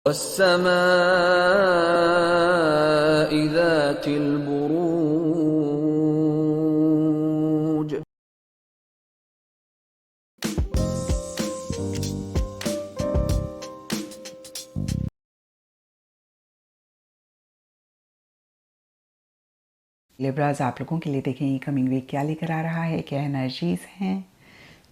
والسماء ذات البروج. लिब्राज, आप लोगों के लिए देखें ये कमिंग वीक क्या लेकर आ रहा है, क्या एनर्जीज हैं।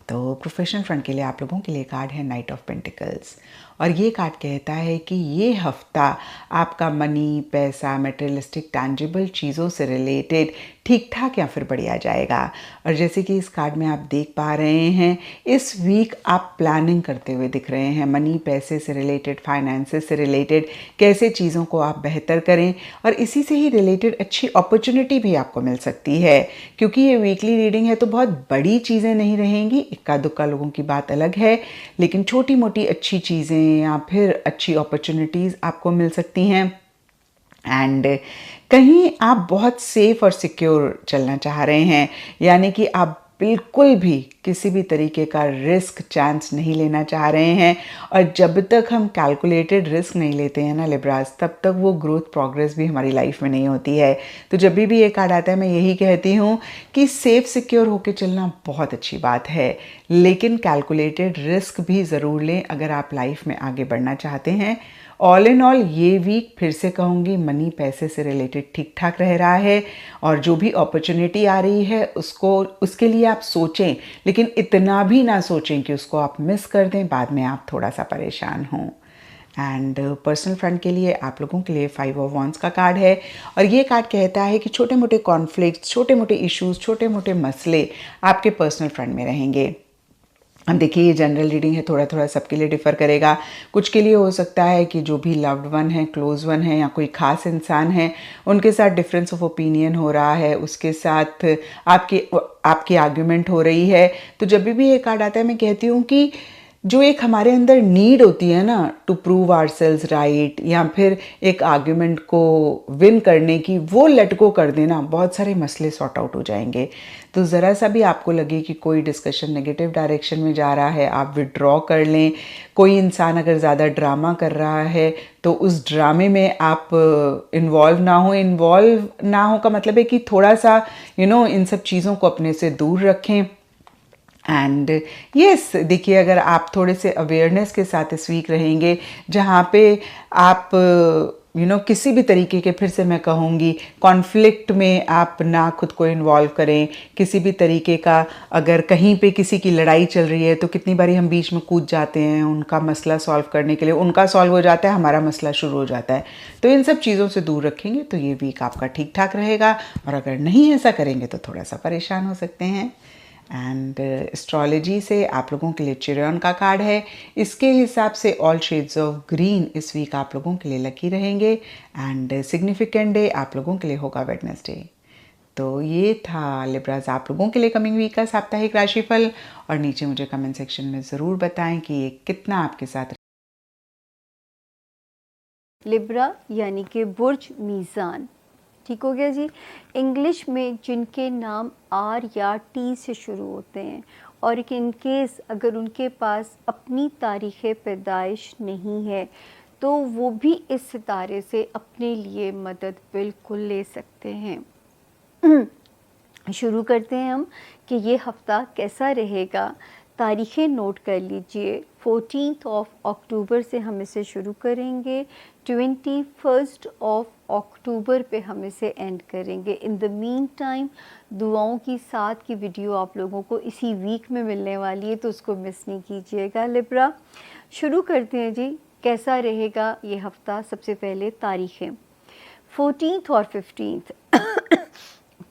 तो प्रोफेशनल फ्रंट के लिए आप लोगों के लिए कार्ड है नाइट ऑफ पेंटिकल्स, और ये कार्ड कहता है कि ये हफ्ता आपका मनी, पैसा, मटेरियलिस्टिक टैंजिबल चीज़ों से रिलेटेड ठीक ठाक या फिर बढ़िया जाएगा। और जैसे कि इस कार्ड में आप देख पा रहे हैं, इस वीक आप प्लानिंग करते हुए दिख रहे हैं। मनी, पैसे से रिलेटेड, फाइनेंसेस से रिलेटेड कैसे चीज़ों को आप बेहतर करें, और इसी से ही रिलेटेड अच्छी अपॉर्चुनिटी भी आपको मिल सकती है। क्योंकि ये वीकली रीडिंग है तो बहुत बड़ी चीज़ें नहीं रहेंगी, इक्का दुक्का लोगों की बात अलग है, लेकिन छोटी मोटी अच्छी चीज़ें या फिर अच्छी अपॉर्चुनिटीज़ आपको मिल सकती हैं। एंड कहीं आप बहुत सेफ और सिक्योर चलना चाह रहे हैं, यानी कि आप बिल्कुल भी किसी भी तरीके का रिस्क चांस नहीं लेना चाह रहे हैं। और जब तक हम कैलकुलेटेड रिस्क नहीं लेते हैं ना लिब्राज, तब तक वो ग्रोथ प्रोग्रेस भी हमारी लाइफ में नहीं होती है। तो जब भी ये कार्ड आता है मैं यही कहती हूँ कि सेफ सिक्योर होके चलना बहुत अच्छी बात है, लेकिन कैलकुलेटेड रिस्क भी ज़रूर लें अगर आप लाइफ में आगे बढ़ना चाहते हैं। ऑल इन ऑल ये वीक फिर से कहूँगी मनी, पैसे से रिलेटेड ठीक ठाक रह रहा है, और जो भी अपॉर्चुनिटी आ रही है उसके लिए आप सोचें, लेकिन इतना भी ना सोचें कि उसको आप मिस कर दें, बाद में आप थोड़ा सा परेशान हों। एंड पर्सनल फ्रंट के लिए आप लोगों के लिए 5 ऑफ वॉन्ड्स का कार्ड है, और ये कार्ड कहता है कि छोटे मोटे कॉन्फ्लिक्ट, छोटे मोटे इश्यूज, छोटे मोटे मसले आपके पर्सनल फ्रंट में रहेंगे। अब देखिए, ये जनरल रीडिंग है, थोड़ा थोड़ा सबके लिए डिफ़र करेगा। कुछ के लिए हो सकता है कि जो भी लव्ड वन है, क्लोज वन है, या कोई ख़ास इंसान है, उनके साथ डिफरेंस ऑफ ओपिनियन हो रहा है, उसके साथ आपकी आर्ग्यूमेंट हो रही है। तो जब भी ये कार्ड आता है मैं कहती हूँ कि जो एक हमारे अंदर नीड होती है ना टू प्रूव आवरसेल्व्स राइट, या फिर एक आर्ग्यूमेंट को विन करने की, वो लेट गो कर देना, बहुत सारे मसले सॉर्ट आउट हो जाएंगे। तो ज़रा सा भी आपको लगे कि कोई डिस्कशन नेगेटिव डायरेक्शन में जा रहा है, आप विड्रॉ कर लें। कोई इंसान अगर ज़्यादा ड्रामा कर रहा है तो उस ड्रामे में आप इन्वॉल्व ना हो का मतलब है कि थोड़ा सा इन सब चीज़ों को अपने से दूर रखें। एंड यस, देखिए, अगर आप थोड़े से अवेयरनेस के साथ इस वीक रहेंगे, जहाँ पे आप किसी भी तरीके के, फिर से मैं कहूँगी, कॉन्फ्लिक्ट में आप ना खुद को इन्वॉल्व करें। किसी भी तरीके का अगर कहीं पे किसी की लड़ाई चल रही है तो कितनी बारी हम बीच में कूद जाते हैं उनका मसला सॉल्व करने के लिए, उनका सॉल्व हो जाता है, हमारा मसला शुरू हो जाता है। तो इन सब चीज़ों से दूर रखेंगे तो ये वीक आपका ठीक ठाक रहेगा, और अगर नहीं ऐसा करेंगे तो थोड़ा सा परेशान हो सकते हैं। एंड एस्ट्रोलॉजी से आप लोगों के लिए चिरौन का कार्ड है। इसके हिसाब से ऑल शेड्स ऑफ ग्रीन इस वीक आप लोगों के लिए लकी रहेंगे, एंड सिग्निफिकेंट डे आप लोगों के लिए होगा वेडनेसडे। तो ये था लिब्राज आप लोगों के लिए कमिंग वीक का साप्ताहिक राशिफल, और नीचे मुझे कमेंट सेक्शन में ज़रूर बताएं कि ये कितना आपके साथ। लिब्रा यानी कि बुर्ज मीज़ान, ठीक हो गया जी। इंग्लिश में जिनके नाम आर या टी से शुरू होते हैं, और इन केस अगर उनके पास अपनी तारीख़ पैदाइश नहीं है तो वो भी इस सितारे से अपने लिए मदद बिल्कुल ले सकते हैं। शुरू करते हैं हम कि ये हफ़्ता कैसा रहेगा। तारीखें नोट कर लीजिए। 14 अक्टूबर से हम इसे शुरू करेंगे, 21 अक्टूबर पे हम इसे एंड करेंगे। इन द मीन टाइम दुआओं की साथ की वीडियो आप लोगों को इसी वीक में मिलने वाली है, तो उसको मिस नहीं कीजिएगा। लिब्रा, शुरू करते हैं जी, कैसा रहेगा ये हफ़्ता। सबसे पहले तारीखें 14 और 15।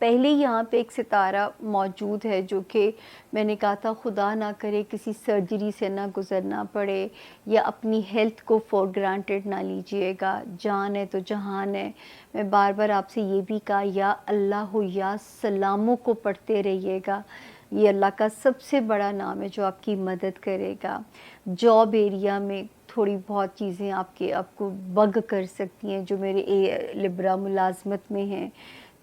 पहले यहाँ पे एक सितारा मौजूद है जो कि मैंने कहा था खुदा ना करे किसी सर्जरी से ना गुज़रना पड़े, या अपनी हेल्थ को फॉर ग्रांटेड ना लीजिएगा। जान है तो जहान है। मैं बार बार आपसे ये भी कहा, या अल्लाह हो या सलामों को पढ़ते रहिएगा। ये अल्लाह का सबसे बड़ा नाम है जो आपकी मदद करेगा। जॉब एरिया में थोड़ी बहुत चीज़ें आपको बग कर सकती हैं। जो मेरे लिब्रा मुलाजमत में हैं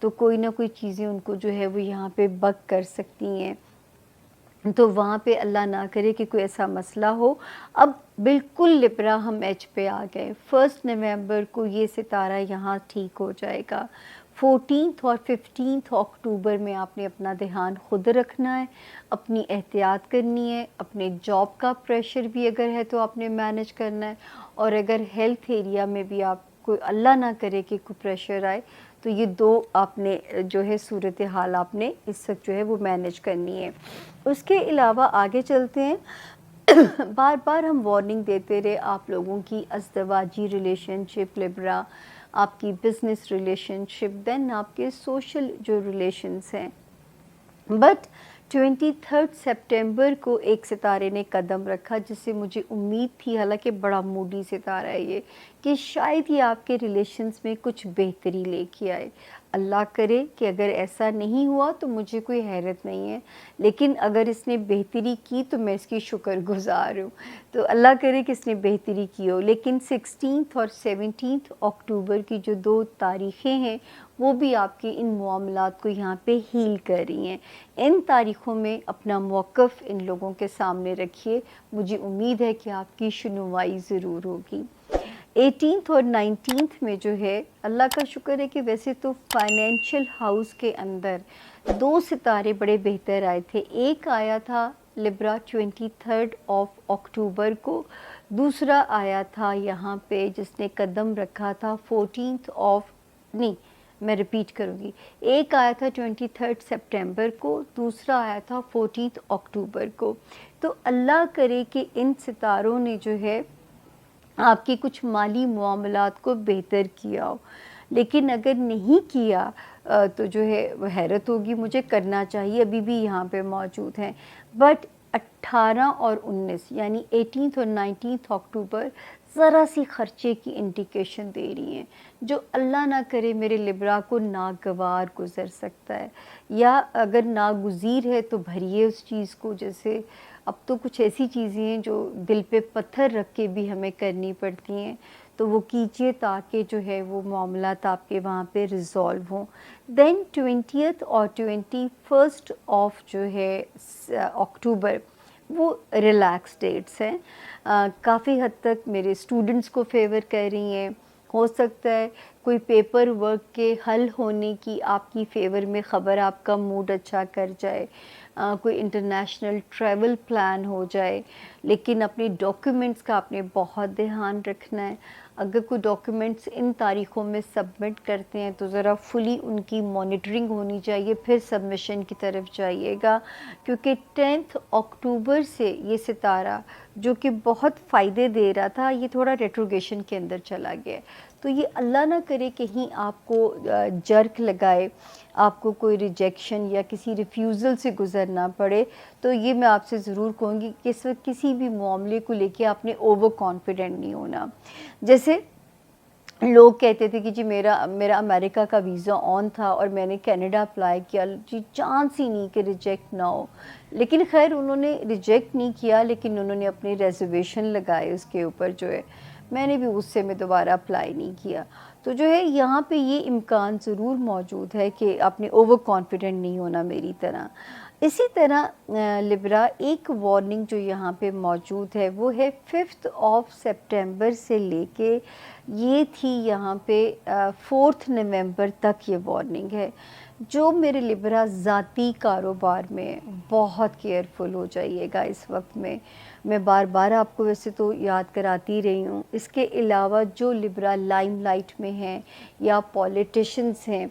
तो कोई ना कोई चीज़ें उनको जो है वो यहाँ पे बग कर सकती हैं। تو وہاں پہ اللہ نہ کرے کہ کوئی ایسا مسئلہ ہو. اب بالکل لبرا ہم ایج پہ آ گئے. 1 نومبر کو یہ ستارہ یہاں ٹھیک ہو جائے گا. 14 اور 15 اکتوبر میں آپ نے اپنا دھیان خود رکھنا ہے, اپنی احتیاط کرنی ہے, اپنے جاب کا پریشر بھی اگر ہے تو آپ نے مینیج کرنا ہے, اور اگر ہیلتھ ایریا میں بھی آپ کو اللہ نہ کرے کہ کوئی پریشر آئے تو یہ 2 آپ نے جو ہے صورتحال آپ نے اس وقت جو ہے وہ مینیج کرنی ہے. اس کے علاوہ آگے چلتے ہیں. بار بار ہم وارننگ دیتے رہے آپ لوگوں کی ازدواجی ریلیشن شپ لبرا, آپ کی بزنس ریلیشن شپ, دین آپ کے سوشل جو ریلیشنز ہیں. بٹ 23 سپٹمبر کو ایک ستارے نے قدم رکھا جس سے مجھے امید تھی, حالانکہ بڑا موڈی ستارہ ہے یہ, کہ شاید یہ آپ کے ریلیشنز میں کچھ بہتری لے کے آئے. اللہ کرے کہ اگر ایسا نہیں ہوا تو مجھے کوئی حیرت نہیں ہے, لیکن اگر اس نے بہتری کی تو میں اس کی شکر گزار ہوں. تو اللہ کرے کہ اس نے بہتری کی ہو. لیکن 16 اور 17 اکتوبر کی جو 2 تاریخیں ہیں وہ بھی آپ کے ان معاملات کو یہاں پہ ہیل کر رہی ہیں. ان تاریخوں میں اپنا موقف ان لوگوں کے سامنے رکھیے, مجھے امید ہے کہ آپ کی شنوائی ضرور ہوگی. 18 اور 19 میں جو ہے اللہ کا شکر ہے کہ ویسے تو فائنینشیل ہاؤس کے اندر 2 ستارے بڑے بہتر آئے تھے. ایک آیا تھا لبرا 23 اکتوبر کو, دوسرا آیا تھا یہاں پہ جس نے قدم رکھا تھا میں ریپیٹ کروں گی, ایک آیا تھا 23 سپٹمبر کو, دوسرا آیا تھا 14 اکتوبر کو. تو اللہ کرے کہ ان ستاروں نے جو ہے آپ کی کچھ مالی معاملات کو بہتر کیا ہو. لیکن اگر نہیں کیا تو جو ہے حیرت ہوگی, مجھے کرنا چاہیے, ابھی بھی یہاں پہ موجود ہیں. بٹ 18 اور 19 یعنی 18 اور 19 اکتوبر ذرا سی خرچے کی انڈیکیشن دے رہی ہیں, جو اللہ نہ کرے میرے لبرا کو ناگوار گزر سکتا ہے, یا اگر ناگزیر ہے تو بھریے اس چیز کو. جیسے اب تو کچھ ایسی چیزیں ہیں جو دل پہ پتھر رکھ کے بھی ہمیں کرنی پڑتی ہیں, تو وہ کیجئے تاکہ جو ہے وہ معاملات آپ کے وہاں پہ ریزالو ہوں. دین 20 اور 21 جو ہے اکتوبر وہ ریلیکس ڈیٹس ہیں, کافی حد تک میرے اسٹوڈنٹس کو فیور کر رہی ہیں. ہو سکتا ہے کوئی پیپر ورک کے حل ہونے کی آپ کی فیور میں خبر آپ کا موڈ اچھا کر جائے, کوئی انٹرنیشنل ٹریول پلان ہو جائے. لیکن اپنے ڈاکیومنٹس کا آپ نے بہت دھیان رکھنا ہے. اگر کوئی ڈاکیومنٹس ان تاریخوں میں سبمٹ کرتے ہیں تو ذرا فلی ان کی مانیٹرنگ ہونی چاہیے, پھر سبمیشن کی طرف جائیے گا, کیونکہ 10 اکتوبر سے یہ ستارہ جو کہ بہت فائدے دے رہا تھا یہ تھوڑا ریٹروگیشن کے اندر چلا گیا. تو یہ اللہ نہ کرے کہیں آپ کو جرک لگائے, آپ کو کوئی ریجیکشن یا کسی ریفیوزل سے گزرنا پڑے. تو یہ میں آپ سے ضرور کہوں گی کہ اس وقت کسی بھی معاملے کو لے کے آپ نے اوور کانفیڈنٹ نہیں ہونا. جیسے لوگ کہتے تھے کہ جی میرا امریکہ کا ویزا آن تھا اور میں نے کینیڈا اپلائی کیا, جی چانس ہی نہیں کہ ریجیکٹ نہ ہو. لیکن خیر انہوں نے ریجیکٹ نہیں کیا, لیکن انہوں نے اپنے ریزرویشن لگائے اس کے اوپر جو ہے. میں نے بھی اس سے میں دوبارہ اپلائی نہیں کیا. تو جو ہے یہاں پہ یہ امکان ضرور موجود ہے کہ آپ نے اوور کانفیڈنٹ نہیں ہونا میری طرح. اسی طرح لبرا ایک وارننگ جو یہاں پہ موجود ہے وہ ہے 5 سپٹمبر سے لے کے یہ تھی یہاں پہ 4 نومبر تک یہ وارننگ ہے. جو میرے لبرا ذاتی کاروبار میں بہت کیئرفل ہو جائیے گا اس وقت میں بار بار آپ کو ویسے تو یاد کراتی رہی ہوں. اس کے علاوہ جو لبرا لائم لائٹ میں ہیں یا پولیٹیشنز ہیں,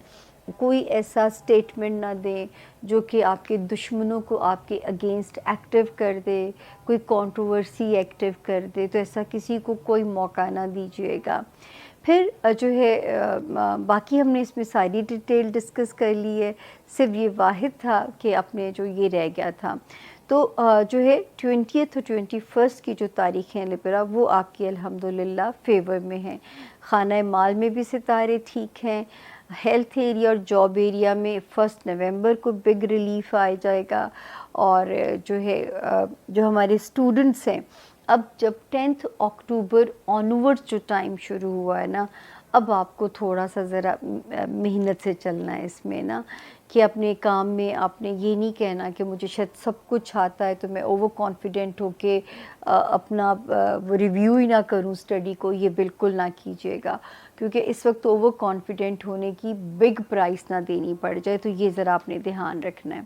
کوئی ایسا سٹیٹمنٹ نہ دیں جو کہ آپ کے دشمنوں کو آپ کے اگینسٹ ایکٹیو کر دے, کوئی کنٹروورسی ایکٹیو کر دے, تو ایسا کسی کو کوئی موقع نہ دیجیے گا. پھر جو ہے باقی ہم نے اس میں ساری ڈیٹیل ڈسکس کر لی ہے, صرف یہ واحد تھا کہ اپنے جو یہ رہ گیا تھا. تو جو ہے 20 اور 21 کی جو تاریخیں لبرا وہ آپ کی الحمدللہ فیور میں ہیں. خانہ مال میں بھی ستارے ٹھیک ہیں. ہیلتھ ایریا اور جاب ایریا میں 1 نومبر کو بگ ریلیف آ جائے گا. اور جو ہے جو ہمارے اسٹوڈنٹس ہیں, اب جب 10 اکتوبر آنورڈ جو ٹائم شروع ہوا ہے نا, اب آپ کو تھوڑا سا ذرا محنت سے چلنا ہے اس میں نا، کہ اپنے کام میں آپ نے یہ نہیں کہنا کہ مجھے شاید سب کچھ آتا ہے تو میں اوور کانفیڈنٹ ہو کے اپنا ریویو ہی نہ کروں اسٹڈی کو، یہ بالکل نہ کیجیے گا، کیونکہ اس وقت اوور کانفیڈنٹ ہونے کی بگ پرائس نہ دینی پڑ جائے، تو یہ ذرا آپ نے دھیان رکھنا ہے۔